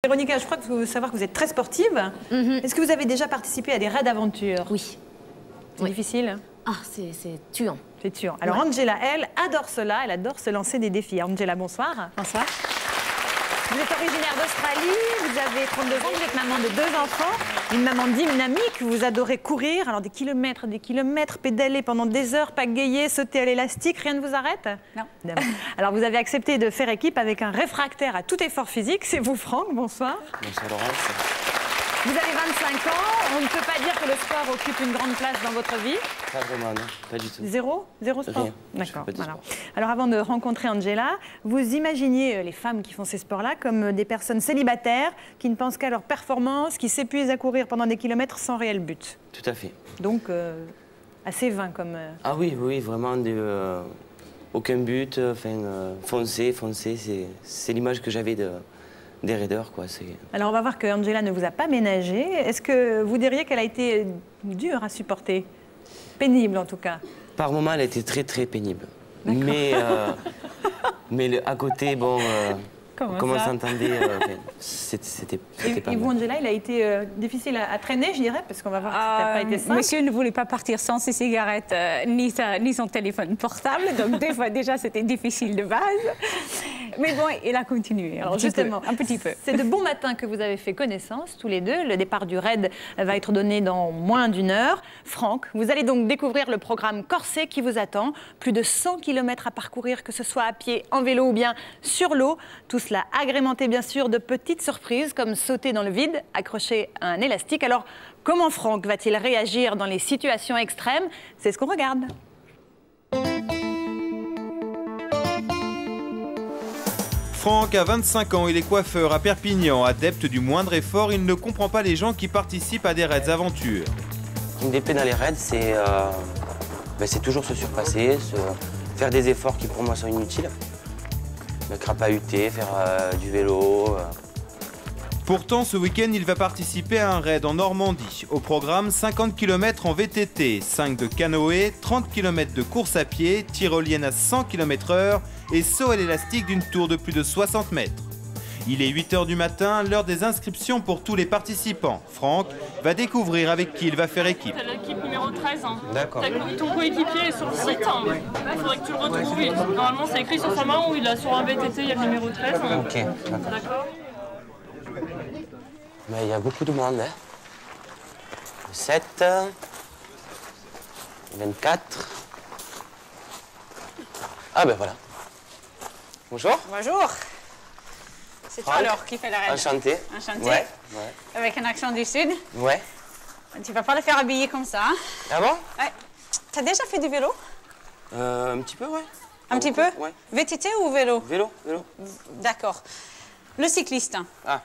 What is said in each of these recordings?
Véronica, je crois que vous savoir que vous êtes très sportive. Est-ce que vous avez déjà participé à des raids d'aventure? Oui. C'est difficile? Ah, c'est tuant. C'est tuant. Alors Angela, elle, adore cela. Elle adore se lancer des défis. Angela, bonsoir. Bonsoir. Vous êtes originaire d'Australie, vous avez 32 ans, vous êtes maman de 2 enfants, une maman dynamique, vous adorez courir, alors des kilomètres, pédaler pendant des heures, pagayer, sauter à l'élastique, rien ne vous arrête? Non. Alors vous avez accepté de faire équipe avec un réfractaire à tout effort physique, c'est vous Franck, bonsoir. Bonsoir Laurence. Vous avez 25 ans, on ne peut pas dire que le sport occupe une grande place dans votre vie? Pas vraiment, non, pas du tout. Zéro sport? Rien. D'accord, voilà. Sport. Alors avant de rencontrer Angela, vous imaginiez les femmes qui font ces sports-là comme des personnes célibataires qui ne pensent qu'à leur performance, qui s'épuisent à courir pendant des kilomètres sans réel but. Tout à fait. Donc assez vain comme... Ah oui, oui, vraiment, aucun but, foncer, c'est l'image que j'avais des raiders, quoi. Alors on va voir que Angela ne vous a pas ménagé. Est-ce que vous diriez qu'elle a été dure à supporter? Pénible en tout cas? Par moments, elle a été très, très pénible. Mais à côté, bon, comment on s'entendait, c'était pas Et vous, mal. Angela, il a été difficile à traîner, je dirais, parce qu'on va voir que ça n'a pas été simple. Monsieur ne voulait pas partir sans ses cigarettes ni son téléphone portable, donc des fois déjà c'était difficile de base. Mais bon, il a continué. Alors justement, un petit peu. C'est de bon matin que vous avez fait connaissance, tous les deux. Le départ du raid va être donné dans moins d'1 heure. Franck, vous allez donc découvrir le programme Corset qui vous attend. Plus de 100 km à parcourir, que ce soit à pied, en vélo ou bien sur l'eau. Tout cela agrémenté bien sûr de petites surprises comme sauter dans le vide, accrocher à un élastique. Alors, comment Franck va-t-il réagir dans les situations extrêmes? C'est ce qu'on regarde. Franck a 25 ans, il est coiffeur à Perpignan. Adepte du moindre effort, il ne comprend pas les gens qui participent à des raids aventures. Une des plaies dans les raids, c'est toujours se surpasser, faire des efforts qui pour moi sont inutiles. Me crapahuter, faire du vélo. Pourtant, ce week-end, il va participer à un raid en Normandie. Au programme, 50 km en VTT, 5 de canoë, 30 km de course à pied, tyrolienne à 100 km/h et saut à l'élastique d'une tour de plus de 60 mètres. Il est 8 h du matin, l'heure des inscriptions pour tous les participants. Franck va découvrir avec qui il va faire équipe. C'est l'équipe numéro 13. D'accord. Ton coéquipier est sur le site. Il faudrait que tu le retrouves. Normalement, c'est écrit sur sa main où il a sur un VTT, il y a le numéro 13. Ok, D'accord. Mais il y a beaucoup de monde. 7, 24. Ah ben voilà. Bonjour. Bonjour. C'est toi Franck. alors qui fait la raid? Enchanté. Enchanté. Ouais. Avec un accent du Sud. Ouais. Tu vas pas le faire habiller comme ça. Hein? Ah bon? Ouais. T'as déjà fait du vélo? Un petit peu, ouais. Un petit peu? Ouais. VTT ou vélo? Vélo. D'accord. Le cycliste. Ah.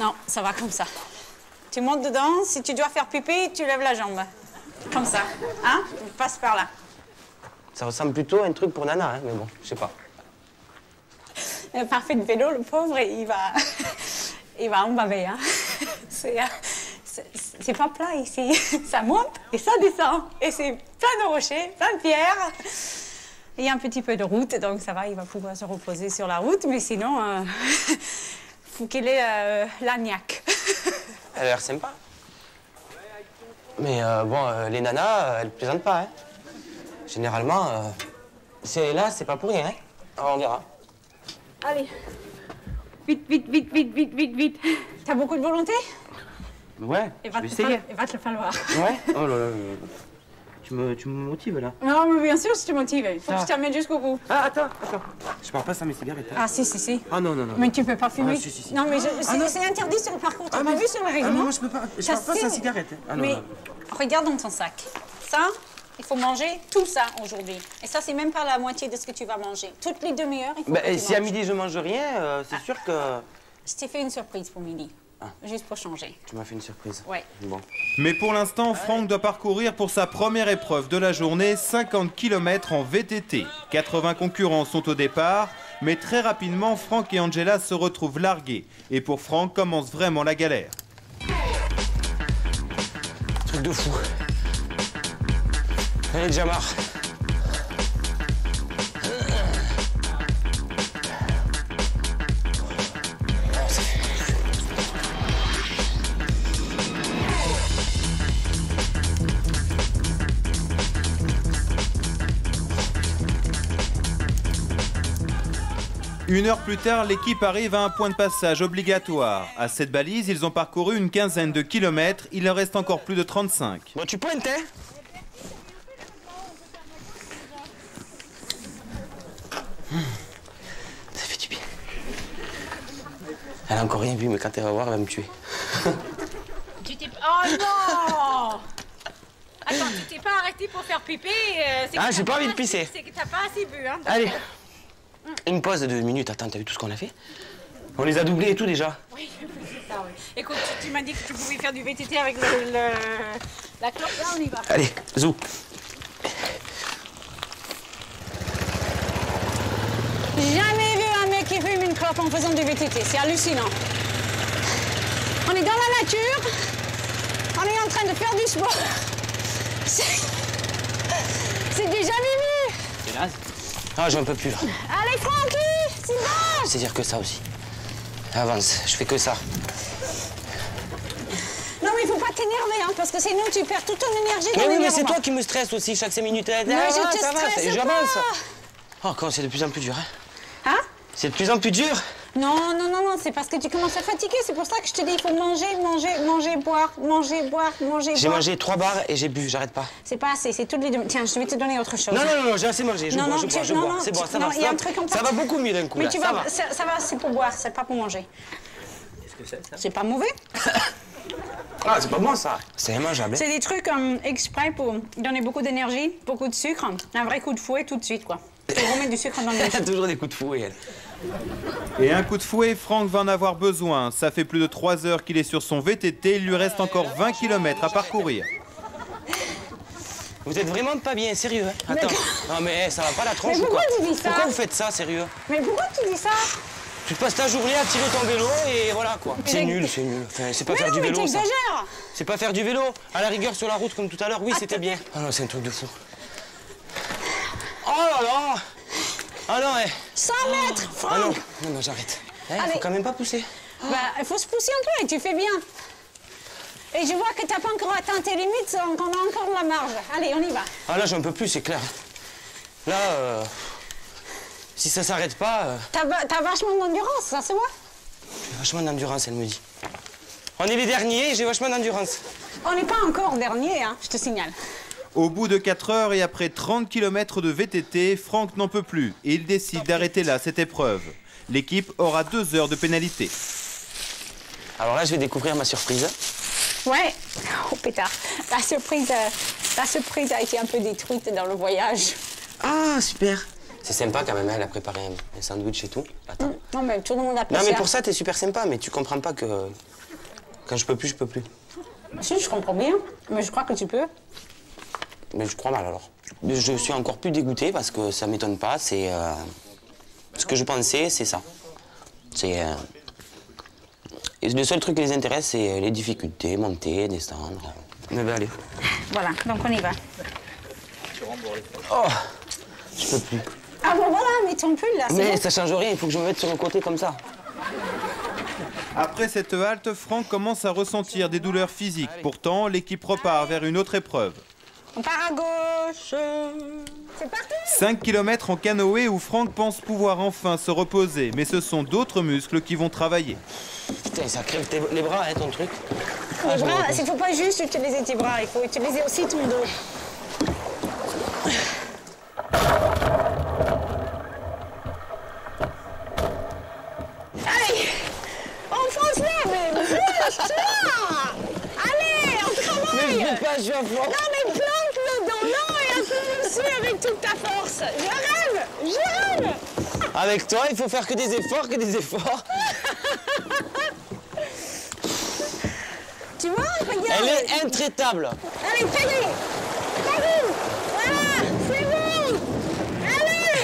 Non, ça va comme ça. Tu montes dedans, si tu dois faire pipi, tu lèves la jambe. Comme ça. Hein? Tu passes par là. Ça ressemble plutôt à un truc pour nana, hein, mais bon, je sais pas. Parfait de vélo, le pauvre, il va en baver. Hein. C'est pas plat ici. Ça monte et ça descend. Et c'est plein de rochers, plein de pierres. Il y a un petit peu de route, donc ça va, il va pouvoir se reposer sur la route. Mais sinon, faut qu'il ait l'agnac. Elle a l'air sympa. Mais les nanas, elles plaisantent pas, hein. Généralement, là, c'est pas pour rien, hein. Alors, on verra. Allez. Vite. T'as beaucoup de volonté? Ouais, je vais essayer. Il va te le falloir. Ouais. Oh là là. Tu me motives, là. Non, mais bien sûr, je te motive. Il faut que je termine jusqu'au bout. Ah, attends. Je pars pas sans mes cigarettes. Hein. Ah, si. Ah non. Mais tu peux pas fumer. Ah, si. Non, mais c'est interdit sur le parcours. T'as pas vu sur le règlement? Ah, mais moi, je peux pas. Je pars pas sans cigarette. Hein. Ah, non, mais non. regarde dans ton sac. Ça, il faut manger tout ça aujourd'hui. Et ça, c'est même pas la moitié de ce que tu vas manger. Toutes les demi-heures, il faut que tu si à manges. midi, je mange rien, c'est sûr que... Je t'ai fait une surprise pour midi. Ah. Juste pour changer. Tu m'as fait une surprise. Ouais. Bon. Mais pour l'instant, Franck doit parcourir pour sa première épreuve de la journée 50 km en VTT. 80 concurrents sont au départ, mais très rapidement, Franck et Angela se retrouvent largués. Et pour Franck, commence vraiment la galère. Truc de fou. J'en ai déjà marre. Une heure plus tard, l'équipe arrive à un point de passage obligatoire. À cette balise, ils ont parcouru une quinzaine de kilomètres. Il en reste encore plus de 35. Bon, tu pointes, hein? Ça fait du bien. Elle a encore rien vu, mais quand elle va voir, elle va me tuer. Oh non! Attends, tu t'es pas arrêté pour faire pipi? Ah, j'ai pas envie de pisser. C'est que t'as pas assez bu, hein? Allez, une pause de 2 minutes. Attends, t'as vu tout ce qu'on a fait? On les a doublés et tout déjà. Oui, c'est ça, oui. Écoute, tu m'as dit que tu pouvais faire du VTT avec la clope, là, on y va. Allez, zou. Jamais vu un mec qui fume une clope en faisant du VTT, c'est hallucinant. On est dans la nature, on est en train de faire du sport. C'est déjà minuit. C'est naze. Ah, j'en peux plus là. Allez, Francky, c'est bon. C'est dire que ça aussi. Avance, je fais que ça. Non, mais il faut pas t'énerver, hein, parce que sinon tu perds toute ton énergie. Mais oui, mais c'est toi qui me stresse aussi chaque 5 minutes. Mais je te stresse J'avance. pas. Oh, quand c'est de plus en plus dur, hein? Hein? C'est de plus en plus dur. Non, non, non, non, c'est parce que tu commences à fatiguer. C'est pour ça que je te dis, il faut manger, manger, manger, boire, manger, boire, manger, J'ai boire. mangé 3 barres et j'ai bu, j'arrête pas. C'est pas assez, c'est toutes les deux. Tiens, je vais te donner autre chose. Non, non, non, non, j'ai assez mangé. Je Non, bois, non, je bois, tu- je non, bois. non, C'est bon, tu- ça non, va. il y a un truc en Ça va particulier. beaucoup mieux d'un coup. Mais là, tu ça vas, va. ça va, c'est pour boire, c'est pas pour manger. Qu'est-ce que c'est ça? C'est pas mauvais. Ah, c'est pas bon ça. C'est mangeable. C'est des trucs exprès pour donner beaucoup d'énergie, beaucoup de sucre, un vrai coup de fouet tout de suite, quoi. Pour remettre du sucre dans le Elle a toujours des coups de fouet, elle. Et un coup de fouet, Franck va en avoir besoin. Ça fait plus de 3 heures qu'il est sur son VTT. Il lui reste encore 20 km à parcourir. Vous êtes vraiment pas bien, sérieux, hein? Attends. Non, mais ça va pas la tronche Mais ou quoi? pourquoi tu dis ça? Pourquoi vous faites ça, sérieux? Mais pourquoi tu dis ça? Tu te passes ta journée à tirer ton vélo et voilà quoi. C'est Mais- nul, c'est nul. Enfin, c'est pas Mais faire non, du mais vélo, ça. t'exagères. C'est pas faire du vélo. À la rigueur, sur la route comme tout à l'heure, oui, c'était bien. Ah non, c'est un truc de fou. Oh là là! Ah non, 100 mètres, Franck. Ah non, non, non, j'arrête. Faut Allez. quand même pas pousser. Bah, il faut se pousser un peu et tu fais bien. Et je vois que t'as pas encore atteint tes limites, donc on a encore de la marge. Allez, on y va. Ah là, j'en peux plus, c'est clair. Là, si ça s'arrête pas, T'as vachement d'endurance, ça se voit. j'ai vachement d'endurance, elle me dit. On est les derniers et j'ai vachement d'endurance. On n'est pas encore dernier, hein, je te signale. Au bout de 4 heures et après 30 km de VTT, Franck n'en peut plus et il décide d'arrêter là cette épreuve. L'équipe aura 2 heures de pénalité. Alors là, je vais découvrir ma surprise. Ouais. Oh pétard. La surprise a été un peu détruite dans le voyage. Ah, super. C'est sympa quand même, elle a préparé un sandwich et tout. Attends. Non, mais tout le monde a Non, ça. mais pour ça, t'es super sympa, mais tu comprends pas que quand je peux plus, je peux plus. Si, je comprends bien, mais je crois que tu peux. Mais je crois mal alors. Je suis encore plus dégoûté parce que ça m'étonne pas. C'est ce que je pensais, c'est ça. C'est et le seul truc qui les intéresse, c'est les difficultés, monter, descendre. Mais ben allez. Voilà, donc on y va. Oh, je peux plus. Ah bon voilà, mets ton pull là, c'est Mais bon. ça change rien. Il faut que je me mette sur le côté comme ça. Après cette halte, Franck commence à ressentir des douleurs physiques. Pourtant, l'équipe repart vers une autre épreuve. On part à gauche. C'est parti. 5 km en canoë où Franck pense pouvoir enfin se reposer. Mais ce sont d'autres muscles qui vont travailler. Putain, ça crève les bras, hein, ton truc. Les bras, il ne faut pas juste utiliser tes bras, il faut utiliser aussi ton dos. Allez, enfonce-la même, pousse-la. Allez, on travaille. Mais je peux pas, je suis à fond. Non mais plante-le dans l'eau et appuie dessus avec toute ta force. Je rêve. Avec toi, il faut faire que des efforts, que des efforts. Tu vois, regarde. Elle est intraitable. Allez, payez. Payez. Voilà, c'est bon. Allez.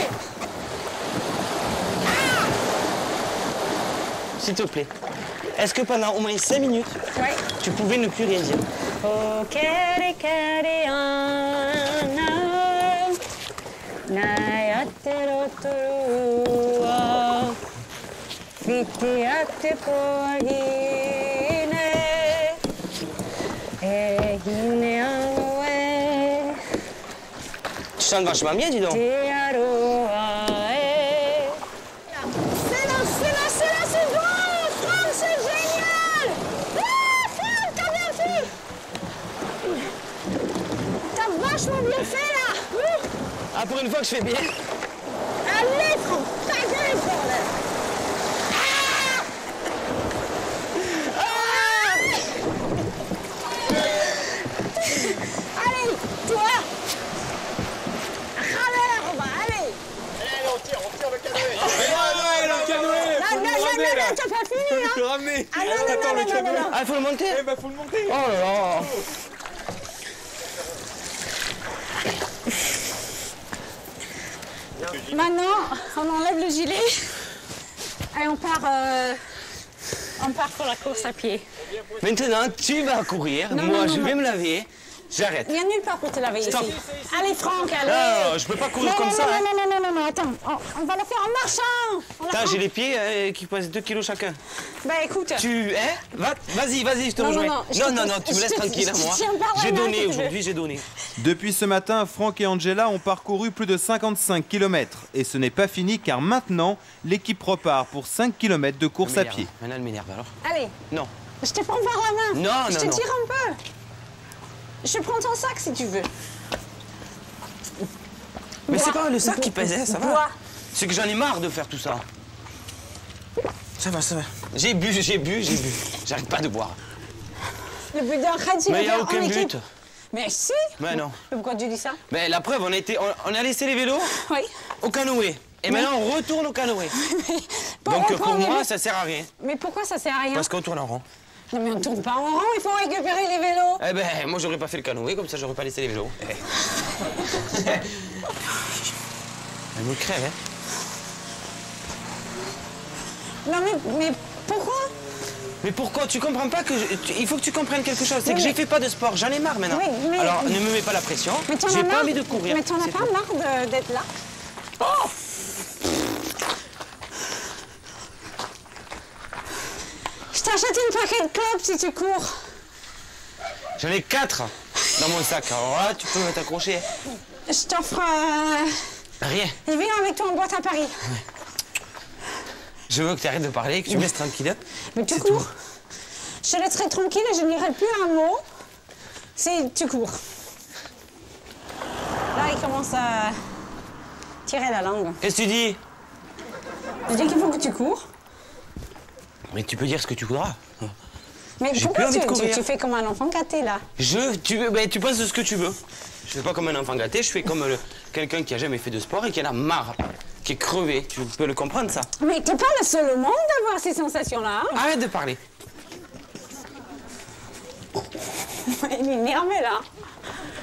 S'il te plaît, est-ce que pendant au moins 5 minutes, Ouais. tu pouvais ne plus rien dire? Oh, kere kere ana, nayatero toru, fitiate pohine, ehine awe, Tu chantes vachement bien, dis donc. te aroa e. pour une fois que je fais bien. Allez, Franck, fais bien, bordel. Allez, toi. Râleur, allez. Allez, on tire le canoë. Le canoë. Non, t'as pas fini, hein. Le ramener. Ah non. Ah, il faut le monter. Eh ben, faut le monter. Oh là là. Maintenant, on enlève le gilet et on part pour la course à pied. Maintenant, tu vas courir. Non, Moi, non, je non. vais me laver. J'arrête. Il n'y a nulle part pour te laver Stop. ici. Allez, Franck, allez. Non, je peux pas courir comme ça. Hein. Non, attends. On va le faire en marchant. Putain, j'ai les pieds qui pèsent 2 kilos chacun. Bah écoute. Vas-y, je te Non, rejoins. non, Tu me laisses tranquille, hein, moi. je tiens par la J'ai main, donné si tu veux. aujourd'hui, j'ai donné. Depuis ce matin, Franck et Angela ont parcouru plus de 55 km. Et ce n'est pas fini car maintenant, l'équipe repart pour 5 km de course à pied. Maintenant, elle m'énerve alors. Allez, Non. je te prends par la main. Non, Je non, te non. tire un peu. Je prends ton sac si tu veux. Mais c'est Bois. pas le sac qui pesait, ça va. Bois. C'est que j'en ai marre de faire tout ça. Ça va. J'ai bu. J'arrête pas de boire. Le but d'un raid, c'est Mais de il n'y a faire en aucun équipe. but. Mais si. Mais non. Mais pourquoi tu dis ça? Mais la preuve, on a laissé les vélos Oui. au canoë. Et maintenant, on retourne au canoë. Pour Donc pour reprendre les moi, vélos. ça sert à rien. Mais pourquoi ça sert à rien? Parce qu'on tourne en rond. Non mais on tourne pas en rond, il faut récupérer les vélos. Eh ben, moi, j'aurais pas fait le canoë, comme ça, j'aurais pas laissé les vélos. Elle me crève, hein. Non mais pourquoi? Mais pourquoi? Tu comprends pas que... il faut que tu comprennes quelque chose. C'est que j'ai fait pas de sport, j'en ai marre maintenant. Oui, mais- Alors, ne me mets pas la pression. Mais t'en J'ai as pas marre. envie de courir. Mais t'en as c'est pas tout. marre d'être là? Oh. Je t'achète une paquet de clopes si tu cours. J'en ai 4 dans mon sac. Alors là, tu peux t'accrocher. Je t'offre... Rien. Il vient avec toi en boîte à Paris. Je veux que tu arrêtes de parler, que tu me laisses tranquille. Mais tu C'est cours. tout. Je te laisserai tranquille et je n'irai plus un mot. Si tu cours. Là, il commence à tirer la langue. Qu'est-ce que tu dis? Je dis qu'il faut que tu cours. Mais tu peux dire ce que tu voudras. Mais J'ai pourquoi plus envie de courir. tu fais comme un enfant gâté, là? Tu penses ce que tu veux. Je fais pas comme un enfant gâté, je fais comme quelqu'un qui a jamais fait de sport et qui en a marre, qui est crevé. Tu peux le comprendre, ça? Mais t'es pas le seul au monde d'avoir ces sensations-là. Hein? Arrête de parler. Il est énervé, là.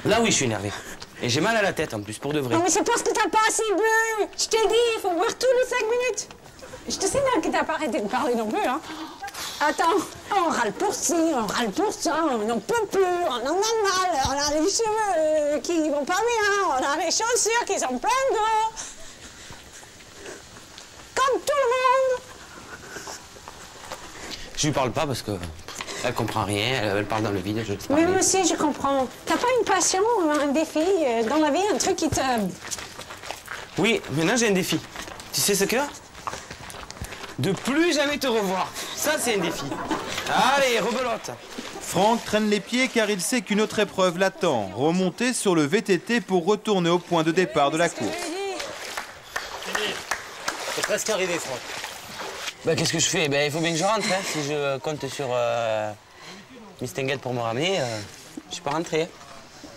Là, oui, je suis énervé. Et j'ai mal à la tête, en plus, pour de vrai. Non, mais c'est parce que t'as pas assez bu. Je t'ai dit, il faut boire tous les 5 minutes. Je te sais bien que t'as pas arrêté de parler non plus, hein. Attends, on râle pour ci, on râle pour ça, on n'en peut plus, on en a mal, on a les cheveux qui vont pas bien, on a les chaussures qui sont pleines d'eau. Comme tout le monde. Je lui parle pas parce que elle comprend rien, elle parle dans le vide, je te parle. Mais moi aussi, je comprends. T'as pas une passion, un défi dans la vie, un truc qui te... Oui, maintenant j'ai un défi. Tu sais ce que? De plus jamais te revoir. Ça, c'est un défi. Allez, rebelote. Franck traîne les pieds car il sait qu'une autre épreuve l'attend. Remonter sur le VTT pour retourner au point de départ de la course. C'est presque arrivé, Franck. Bah, qu'est-ce que je fais? Ben, il faut bien que je rentre. Hein. Si je compte sur Miss Tenguette pour me ramener, je suis pas rentré.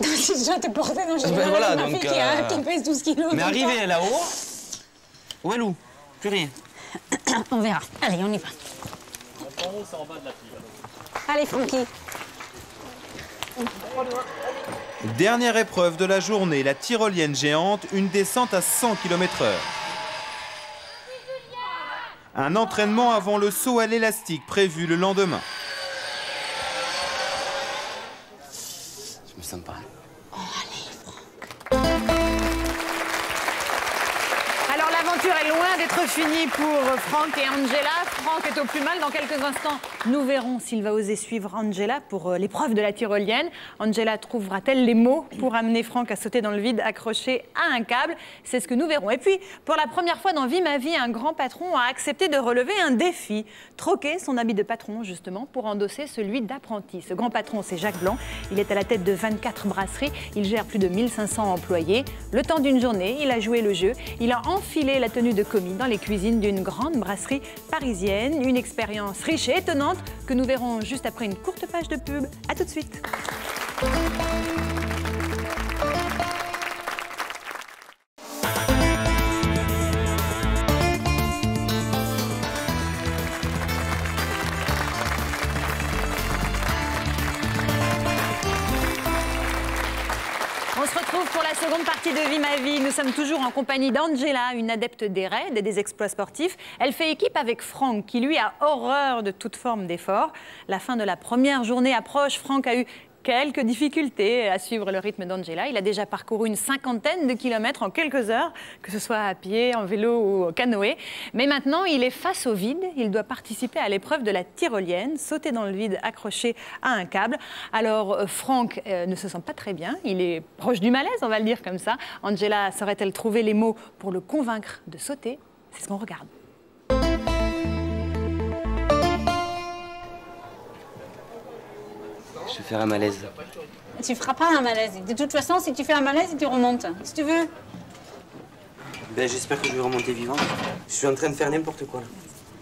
Si je dois te porter dans Ben voilà, ma donc, fille qui pèse 12 kilos. Mais comme arrivé là-haut, où est Lou? Plus rien. ça. On verra. Allez, on y va. Allez, Francky. Dernière épreuve de la journée, la tyrolienne géante, une descente à 100 km/h. Un entraînement avant le saut à l'élastique prévu le lendemain. Je me sens pas. Alors l'aventure est loin être fini pour Franck et Angela. Franck est au plus mal. Dans quelques instants, nous verrons s'il va oser suivre Angela pour l'épreuve de la tyrolienne. Angela trouvera-t-elle les mots pour amener Franck à sauter dans le vide accroché à un câble? C'est ce que nous verrons. Et puis, pour la première fois dans Vie ma vie, un grand patron a accepté de relever un défi. Troquer son habit de patron, justement, pour endosser celui d'apprenti. Ce grand patron, c'est Jacques Blanc. Il est à la tête de 24 brasseries. Il gère plus de 1500 employés. Le temps d'une journée, il a joué le jeu. Il a enfilé la tenue de commis dans les cuisines d'une grande brasserie parisienne. Une expérience riche et étonnante que nous verrons juste après une courte page de pub. À tout de suite. On se retrouve pour la seconde partie de Vie ma vie. Nous sommes toujours en compagnie d'Angela, une adepte des raids et des exploits sportifs. Elle fait équipe avec Franck, qui lui a horreur de toute forme d'effort. La fin de la première journée approche. Franck a eu quelques difficultés à suivre le rythme d'Angela. Il a déjà parcouru une 50aine de kilomètres en quelques heures, que ce soit à pied, en vélo ou au canoë. Mais maintenant, il est face au vide. Il doit participer à l'épreuve de la tyrolienne, sauter dans le vide accroché à un câble. Alors, Franck ne se sent pas très bien. Il est proche du malaise, on va le dire comme ça. Angela saurait-elle trouver les mots pour le convaincre de sauter? C'est ce qu'on regarde. Je vais faire un malaise. Tu feras pas un malaise. De toute façon, si tu fais un malaise, tu remontes. Si tu veux. Ben, j'espère que je vais remonter vivant. Je suis en train de faire n'importe quoi là.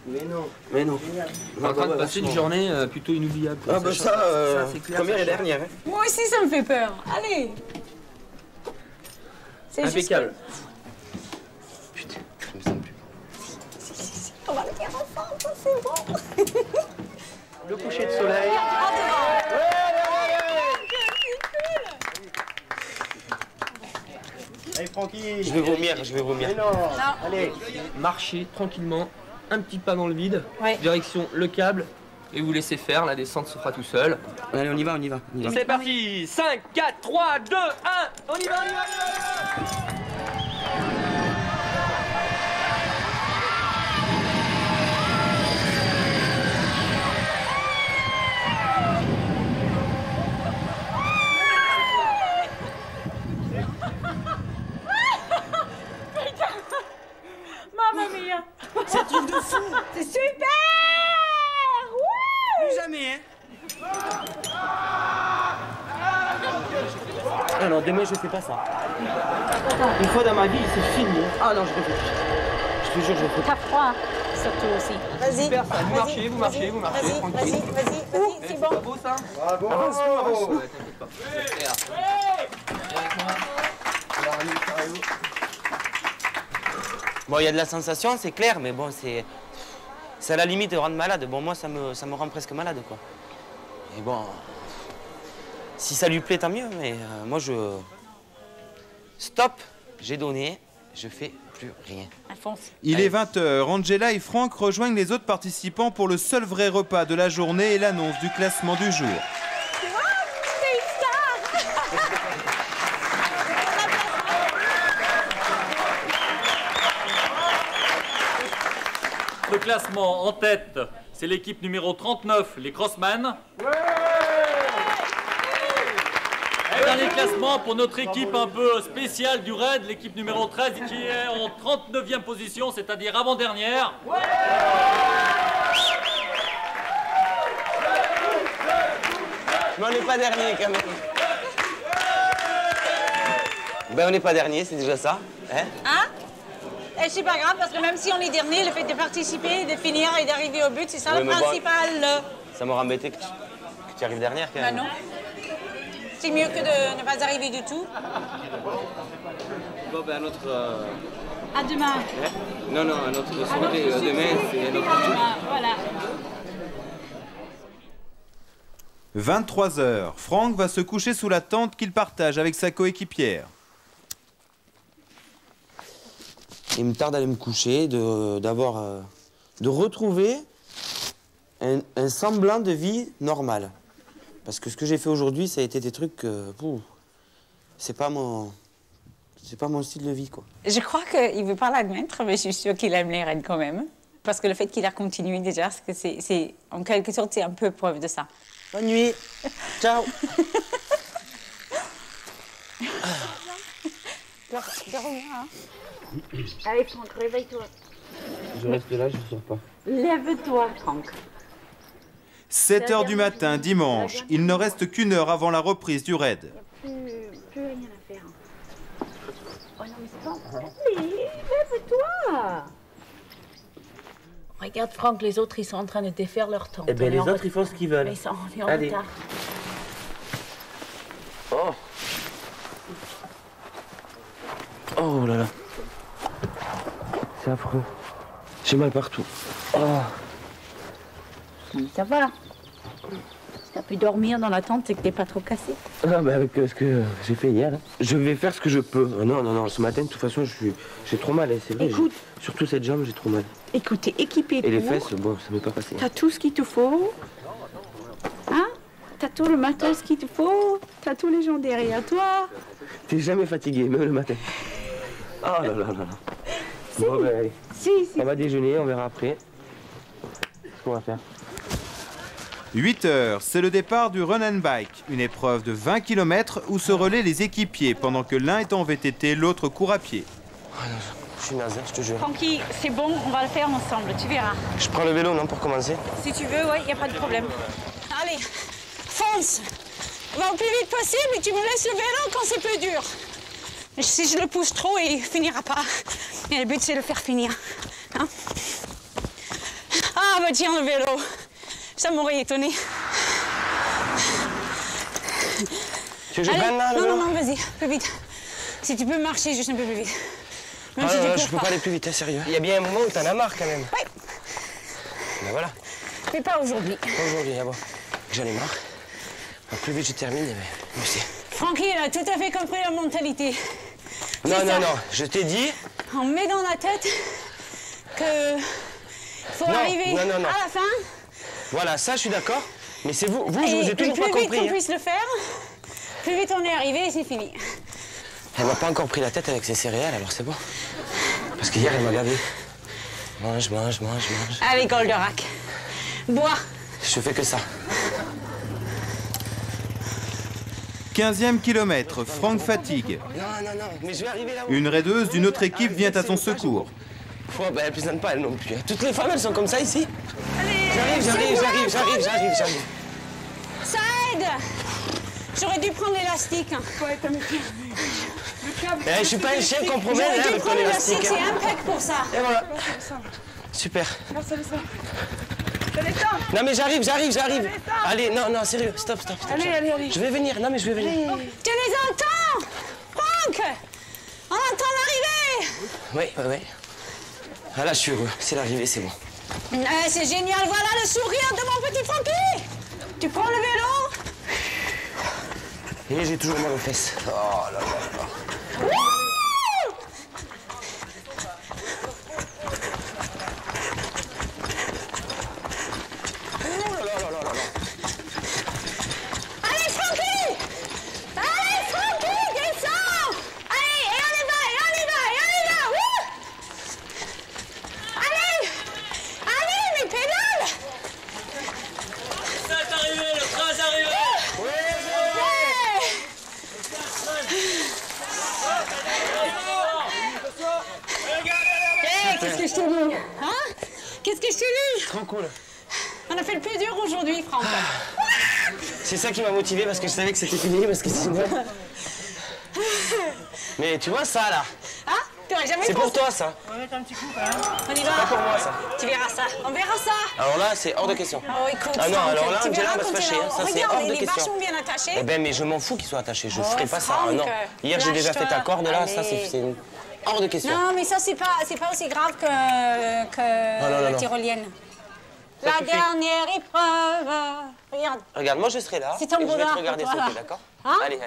Mais non. Mais non. On est en train de passer une journée plutôt inoubliable. Ah bah ça c'est clair. Première et dernière. Hein. Moi aussi, ça me fait peur. Allez. C'est impeccable. Putain, je me sens plus. On va le faire ensemble, c'est bon. Le coucher de soleil. Allez, Francky. Je vais vomir, je vais vomir. Mais non. Allez, marchez tranquillement, un petit pas dans le vide, Ouais. direction le câble, et vous laissez faire, la descente se fera tout seul. Allez, on y va, on y va. On y va. C'est parti. 5, 4, 3, 2, 1, on y va, on y va. C'est un truc de fou. C'est super. Plus jamais, hein. Ah non, demain je fais pas ça. Une fois dans ma vie, c'est fini. Ah non, je refais. Je te jure, je refais. T'as froid, surtout aussi. Vas-y. Super, ça. Vous marchez, vous marchez, vous marchez, tranquille. Vas-y, c'est C'est bon. pas beau ça? Bravo. Ouais, t'inquiète pas. Bon, il y a de la sensation, c'est clair, mais bon, c'est à la limite de rendre malade. Bon, moi, ça me rend presque malade, quoi. Et bon, si ça lui plaît, tant mieux, mais moi, Stop, j'ai donné, je fais plus rien. Alphonse. Il est 20h. Angela et Franck rejoignent les autres participants pour le seul vrai repas de la journée et l'annonce du classement du jour. Le classement en tête, c'est l'équipe numéro 39, les Crossman. Et dans les classements, pour notre équipe un peu spéciale du raid, l'équipe numéro 13 qui est en 39e position, c'est-à-dire avant-dernière. Mais on n'est pas dernier, quand même. Ben, on n'est pas dernier, c'est déjà ça. Hein? Hein? Et c'est pas grave, parce que même si on est dernier, le fait de participer, de finir et d'arriver au but, c'est ça Oui, le mais bon, principal. Ça m'aurait embêté que tu arrives dernière, quand Bah même. non. C'est mieux que de ne pas arriver du tout. Bon, ben, un autre... À demain. Non, non, un autre soirée demain, c'est un autre jour. Voilà. 23h. Franck va se coucher sous la tente qu'il partage avec sa coéquipière. Il me tarde d'aller me coucher, de retrouver un semblant de vie normale. Parce que ce que j'ai fait aujourd'hui, ça a été des trucs que... C'est pas mon C'est pas mon style de vie, quoi. Je crois qu'il ne veut pas l'admettre, mais je suis sûre qu'il aime les raids quand même. Parce que le fait qu'il a continué déjà, c'est en quelque sorte, c'est un peu preuve de ça. Bonne nuit. Ciao. Allez, Franck, réveille-toi. Je reste là, je ne sors pas. Lève-toi, Franck. 7 h du matin, dimanche. Il ne reste qu'une heure avant la reprise du raid. Plus rien à faire. Oh non, mais c'est pas... Allez, lève-toi. Regarde, Franck, les autres, ils sont en train de défaire leur temps. Eh bien, les autres, ils font ce qu'ils veulent. Mais ça, on est en Allez. retard. Oh. Oh là là. C'est affreux. J'ai mal partout. Oh. Mais ça va. Si t'as pu dormir dans la tente, c'est que t'es pas trop cassé. Non, mais avec ce que j'ai fait hier, là, je vais faire ce que je peux. Non, non, non, ce matin, de toute façon, j'ai trop mal, c'est vrai. Écoute. Surtout cette jambe, j'ai trop mal. Écoute, t'es équipé Et les fesses, bon, ça m'est pas passé. T'as tout ce qu'il te faut. Hein? T'as tout le matos qu'il te faut. T'as tous les gens derrière toi. T'es jamais fatigué, même le matin. Oh là là là là. Si. Bon, ben, allez. Si. On va déjeuner, on verra après ce qu'on va faire. 8 h, c'est le départ du Run and Bike, une épreuve de 20 km où se relaient les équipiers pendant que l'un est en VTT, l'autre court à pied. Oh non, je suis naze, je te jure. Francky, c'est bon, on va le faire ensemble, tu verras. Je prends le vélo, non, pour commencer? Si tu veux, ouais, y a pas de problème. Allez, fonce. On va au plus vite possible et tu me laisses le vélo quand c'est plus dur. Si je le pousse trop, il finira pas. Et le but, c'est de le faire finir. Hein? Ah, bah tiens, le vélo. Ça m'aurait étonné. Tu veux que je prenne là, le vélo? Non, non, vas-y, plus vite. Si tu peux marcher juste un peu plus vite. Même Ah si non, tu non, cours je peux pas aller plus vite, hein, sérieux. Il y a bien un moment où t'en as marre quand même. Oui. Ben voilà. Mais pas aujourd'hui. Pas aujourd'hui, ah bon. J'en ai marre. Plus vite je termine, eh ben, merci. Francky, il a tout à fait compris la mentalité. Non, C'est non, ça. non, je t'ai dit. On met dans la tête que faut Non, arriver non, non, non. à la fin. Voilà, ça, je suis d'accord. Mais c'est vous, je Et vous ai toujours plus pas vite compris. qu'on Hein. puisse le faire, plus vite on est arrivé et c'est fini. Elle m'a pas encore pris la tête avec ses céréales, alors c'est bon. Parce qu'hier, elle m'a gavé. Mange, mange, mange, mange. Allez, Goldorak, bois. Je fais que ça. 15e kilomètre, Franck fatigue. Non, non, non, mais je vais arriver là-haut. Une raideuse d'une autre équipe vient à son secours. Ben, elle plaisante pas, elle non plus. Toutes les femmes, elles sont comme ça ici. Allez, J'arrive. Ça aide. J'aurais dû prendre l'élastique. Je suis pas un chien qu'on promène J'aurais dû avec ton prendre l'élastique, élastique. c'est impec pour ça. Et voilà. Super. Non mais j'arrive. Allez, non, non, sérieux, stop. Allez. Je vais venir, non mais je vais venir. Tu les entends, Franck? On entend l'arrivée. Oui. Ah là, je suis heureux, c'est l'arrivée, c'est bon. C'est génial, voilà le sourire de mon petit Francky. Tu prends le vélo. Et j'ai toujours mal aux fesses. Oh là là là. Allez, Francky, descends. Allez, et on y va. Wouh. Allez, mais pédale. C'est arrivé, le train est arrivé. Qu'est-ce que je t'ai dit? Hein? Qu'est-ce que je t'ai dit? Trop cool. On a fait le plus dur aujourd'hui, Franck. C'est ça qui m'a motivé parce que je savais que c'était fini, parce que sinon... Mais tu vois ça là, Hein? T'aurais jamais c'est pour pensé. toi ça. On y va. Pas pour moi ça. Tu verras ça. On verra ça. Alors là, c'est hors de question. Oh, écoute, Ah non, Franck, alors là, tu Angela verras va se quand tu fâcher, vas- hein. Ça, c'est Regarde, hors de les question. bâches sont bien attachés. Eh ben, mais je m'en fous qu'ils soient attachés. Je Oh, ferai pas ça. Franck, Non. Hier, j'ai déjà fait ta lâche-toi. corde là. Ça, Allez. c'est hors de question. Non, mais ça, c'est pas aussi grave que non, la non. tyrolienne. Ça La suffit. dernière épreuve. Regarde. Regarde, moi je serai là C'est et ton je vais te bonheur, regarder voilà. sauter, d'accord? Hein? Allez.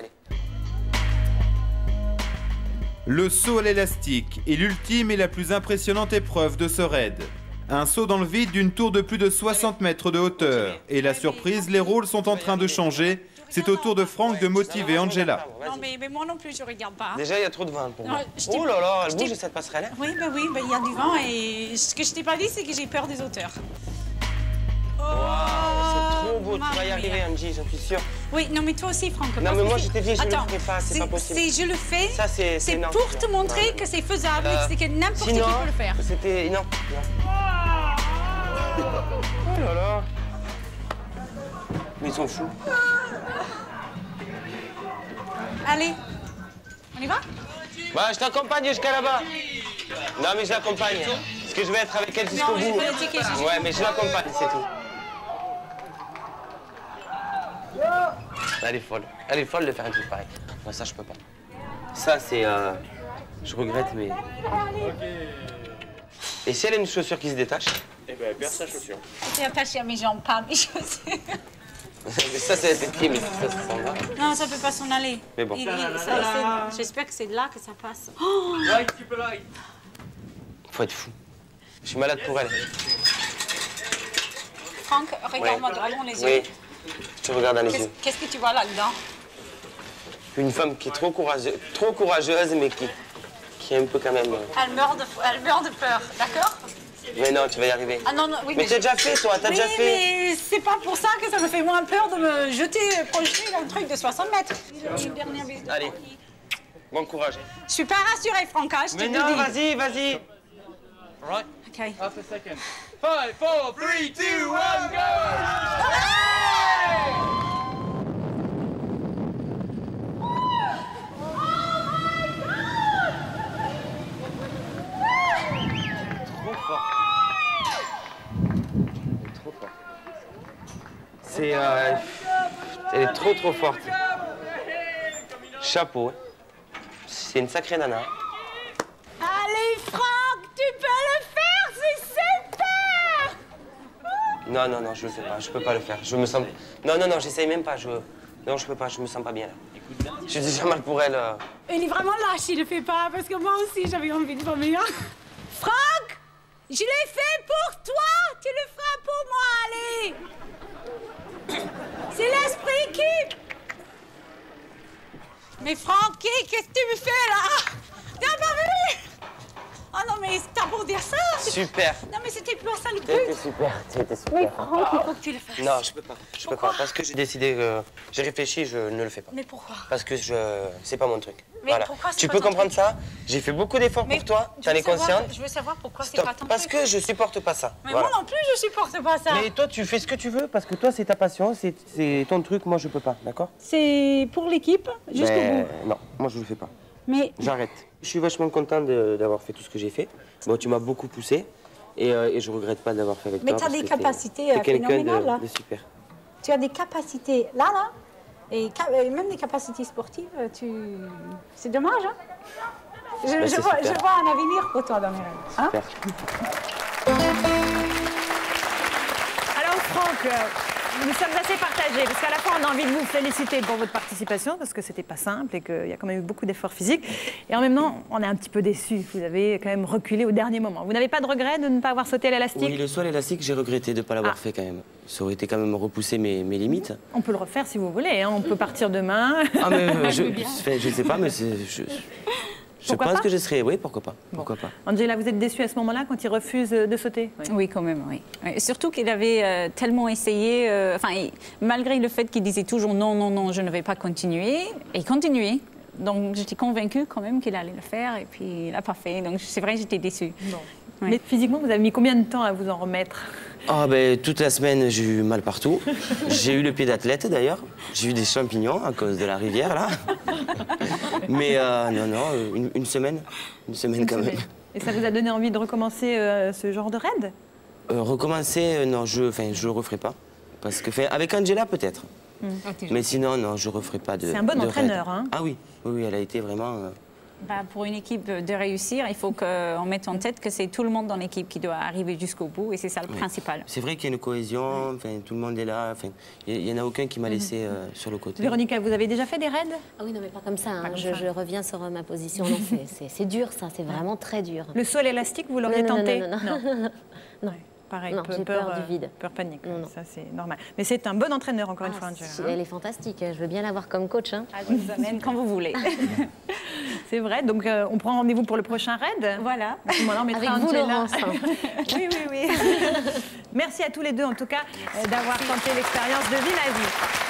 Le saut à l'élastique est l'ultime et la plus impressionnante épreuve de ce raid. Un saut dans le vide d'une tour de plus de 60 mètres de hauteur. Et la surprise, les rôles sont en train de changer. C'est au tour de Franck de motiver Angela. Non, mais moi non plus, je regarde pas. Déjà, il y a trop de vent pour moi. Non, Oh là là, elle bouge cette passerelle. Oui, il y a du vent et ce que je t'ai pas dit, c'est que j'ai peur des hauteurs. Oh, C'est trop beau, tu vas y arriver, Angie, j'en suis sûre. Oui, non, mais toi aussi, Franck. Non, mais moi, je t'ai dit, je ne le Attends, ferai pas, c'est pas possible. Je le fais, Ça, c'est non. pour te montrer que c'est faisable, c'est que n'importe qui peut le faire. C'était... Non. Oh là là. Mais ils sont fous. Allez, on y va? Bah, je t'accompagne jusqu'à là-bas. Non, mais je l'accompagne. Parce que je vais être avec elle jusqu'au bout. Non, j'ai pas le ticket. Ouais, mais je l'accompagne, c'est tout. Elle est folle. Elle est folle de faire un truc pareil. Moi, ça, je peux pas. Ça, c'est... Je regrette, mais... Et si elle a une chaussure qui se détache? Eh ben, elle perd sa chaussure. J'étais attachée à mes jambes, pas à mes chaussures. Mais ça, c'est pris, mais ça s'en va. Non, ça peut pas s'en aller. Mais bon. J'espère que c'est là que ça passe. Light, petit peu light. Faut être fou. Je suis malade pour elle. Franck, regarde-moi droit dans les yeux. Oui, je te regarde dans les yeux. Qu'est-ce que tu vois là-dedans? Une femme qui est trop courageuse, mais qui est un peu quand même... Elle meurt de peur, d'accord? Mais non, tu vas y arriver. Ah non, oui, mais tu as déjà fait, toi, t'as déjà fait. Mais c'est pas pour ça que ça me fait moins peur de me projeter dans le truc de 60 mètres. Une dernière bise de Allez, bon courage. Je suis pas rassurée, Franck, je te Mais le non, dis. vas-y. Right. OK. Half a second. 5, 4, 3, 2, 1, go! C'est... Elle est trop forte. Chapeau. Hein. C'est une sacrée nana. Allez, Franck, tu peux le faire, c'est super! Non, je le fais pas. Je peux pas le faire. Je me sens... Non, j'essaye même pas. Non, je peux pas. Je me sens pas bien, là. J'ai déjà mal pour elle. Il est vraiment lâche, il le fait pas, parce que moi aussi, j'avais envie de vomir. Franck, je l'ai fait pour toi, tu le feras pour moi, allez! C'est l'esprit qui... Mais Francky, qu'est-ce que tu me fais là? T'as pas vu? Oh non, mais t'as pour dire ça? Super. Non, mais c'était pas ça le C'était but. super. Oui, Franck, il faut que tu le fasses. Non, je peux pas. Je peux pas. Parce que j'ai décidé que... J'ai réfléchi, je ne le fais pas. Mais pourquoi? Parce que c'est pas mon truc. Mais voilà. pourquoi c'est tu pas peux ton comprendre truc? ça? J'ai fait beaucoup d'efforts pour toi, t'en es consciente? Je veux savoir pourquoi c'est Stop. pas ton Parce truc. que je supporte pas ça. Mais voilà. moi non plus, je supporte pas ça. Mais toi, tu fais ce que tu veux, parce que toi, c'est ta passion, c'est ton truc, moi, je peux pas, d'accord? C'est pour l'équipe, jusqu'au bout. Non, moi, je le fais pas. Mais J'arrête. Je suis vachement content d'avoir fait tout ce que j'ai fait. Bon, tu m'as beaucoup poussé, et je regrette pas d'avoir fait avec toi. Mais t'as des capacités t'es quelqu'un phénoménales, là. de super. Tu as des capacités là, et même des capacités sportives, c'est dommage, hein? Je vois un avenir pour toi dans mes rêves. Hein? Alors Franck, nous sommes assez partagés, parce qu'à la fois on a envie de vous féliciter pour votre participation, parce que c'était pas simple et qu'il y a quand même eu beaucoup d'efforts physiques. Et en même temps, on est un petit peu déçus. Vous avez quand même reculé au dernier moment. Vous n'avez pas de regret de ne pas avoir sauté à l'élastique? Oui, le saut à l'élastique, j'ai regretté de ne pas l'avoir fait quand même. Ça aurait été quand même repousser mes limites. On peut le refaire si vous voulez, hein. On peut partir demain. Ah mais je ne sais pas, mais je pense que je serais... Oui, pourquoi pas. Pourquoi pas. Angela, vous êtes déçue à ce moment-là quand il refuse de sauter? Oui, quand même, oui. Surtout qu'il avait tellement essayé, malgré le fait qu'il disait toujours non, je ne vais pas continuer, et il continuait. Donc j'étais convaincue quand même qu'il allait le faire, et puis il l'a pas fait. Donc c'est vrai, j'étais déçue. Bon. Ouais. Mais physiquement, vous avez mis combien de temps à vous en remettre? Ah ben, toute la semaine, j'ai eu mal partout. J'ai eu le pied d'athlète d'ailleurs. J'ai eu des champignons à cause de la rivière là. Mais non, une semaine. Une semaine quand même. Et ça vous a donné envie de recommencer ce genre de raid? Recommencer, non, je le referai pas. Parce que, avec Angela peut-être. Mais sinon, non, je referai pas de. C'est un bon de entraîneur, raid. hein? Ah oui, elle a été vraiment. Pour une équipe de réussir, il faut qu'on mette en tête que c'est tout le monde dans l'équipe qui doit arriver jusqu'au bout, et c'est ça le principal. C'est vrai qu'il y a une cohésion, tout le monde est là, il n'y en a aucun qui m'a laissé sur le côté. Véronica, vous avez déjà fait des raids? Ah oui, non, mais pas comme ça. Hein. Je reviens sur ma position. Non, c'est dur, ça. C'est vraiment très dur. Le saut à l'élastique, vous l'auriez tenté? Non. pareil. Non, j'ai peur du vide. Peur panique, Non. ça c'est normal. Mais c'est un bon entraîneur, encore une fois, Angela. Elle est fantastique, je veux bien l'avoir comme coach. Hein. Je vous amène quand vous voulez. C'est vrai, donc on prend rendez-vous pour le prochain raid. Voilà. On mettra Avec vous, Angela. Laurence. Oui. Merci à tous les deux, en tout cas, d'avoir tenté l'expérience de Vie ma vie.